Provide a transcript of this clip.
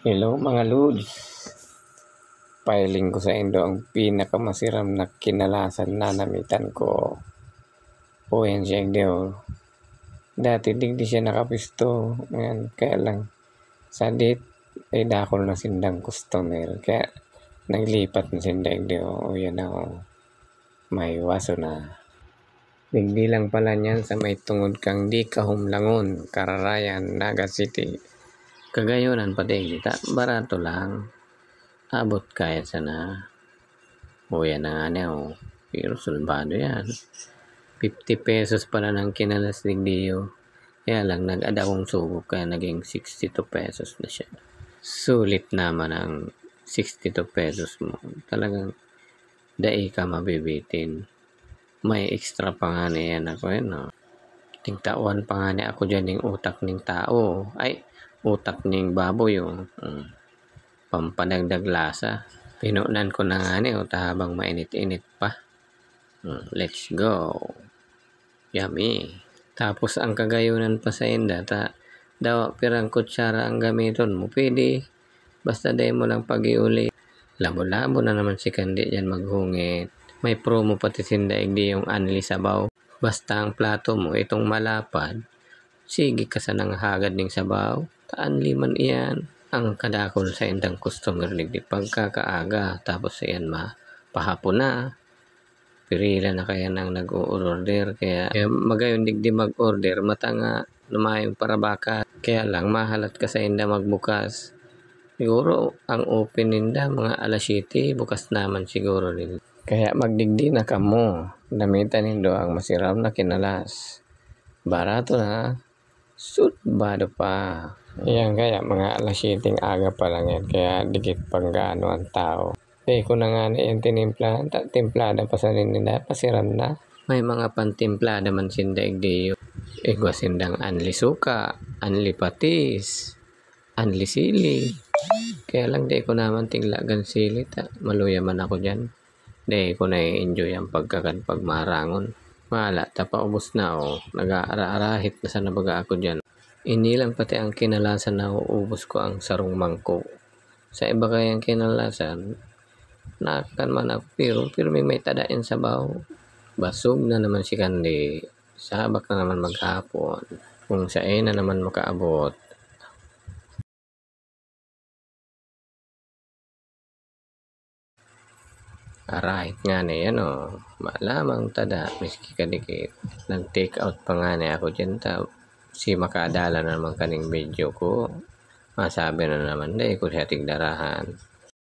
Hello mga Lods, filing ko sa Indo ang pinakamasiram na kinalasan na namitan ko. O yan siya Indo. Dati digdi siya nakapisto. Yan, kaya lang sa date ay dakol na sindang customer. Kaya naglipat na sinda Indo. O yan ako. May waso na. Digdi lang pala niyan sa may tungod kang di kahumlangon, Kararayan, Naga City. Kagayonan pati kita, barato lang. Abot kaya sana. O yan na nga niya o. Pero sulbado yan. 50 pesos pala ng kinalas digdiyo. Kaya lang nag-ada akong subok kaya naging 62 pesos na siya. Sulit naman ang 62 pesos mo. Talagang dai ka mabibitin. May extra pa nga niyan ako yun no. Tingtawan pa nga niya ako dyan yung utak ng tao. Ay, utak ng baboy yung pampadagdag lasa. Pinunan ko na nga niyo habang mainit-init pa. Let's go. Yummy. Tapos ang kagayunan pa sa inda, daw pirang kutsara ang gamiton mo. Pwede. Basta day mo lang pag-iuli. Labo-labo na naman si Kandi dyan maghungit. May promo pati sindaig di yung anli sabaw. Basta ang plato mo itong malapad. Sige ka sa nang hagad ng sabaw. Taanli man iyan. Ang kadakol sa indang customer ligdi pagkakaaga. Tapos iyan pahapon na. Pirila na kaya nang nag-o-order. Kaya magayon digdi mag-order. Mata nga lumayong para baka. Kaya lang mahalat ka sa inda magbukas. Siguro ang open ninda mga alas 7. Bukas naman siguro nila. Kaya magdigdi na kamo. Damitan nindo ang masiram na kinalas. Barato na. Sutbado pa. Yan kaya mga alas 7 aga pa lang yan. Kaya dikit pang gaano ang tao. Ko na nga na yung tinimpla. Timplada pa sa nila. Pasiram na. May mga pantimplada man sindaig diyo. Igwa sindang anli suka. Anli patis. Anli sili. Kaya lang di ko naman tinglagan sili. Maluya man ako dyan. Di ko na-enjoy ang pagmarangon. Mala, tapaubos na o. Nag-aara-arahit na sa nabaga ako dyan. Inilang pati ang kinalasan na uubos ko ang sarong mangko. Sa iba kayang kinalasan, nakakan man ako pero may tadain sa baw. Basog na naman si Kandi. Sabak na naman maghapon. Kung sa na naman makaabot. Alright nga na yan o. Malamang tada. Miski kadikit. Nag-take out pa nga na ako dyan. Si makadala na naman kaning video ko. Masabi na naman. Dahil ko siya tigdarahan.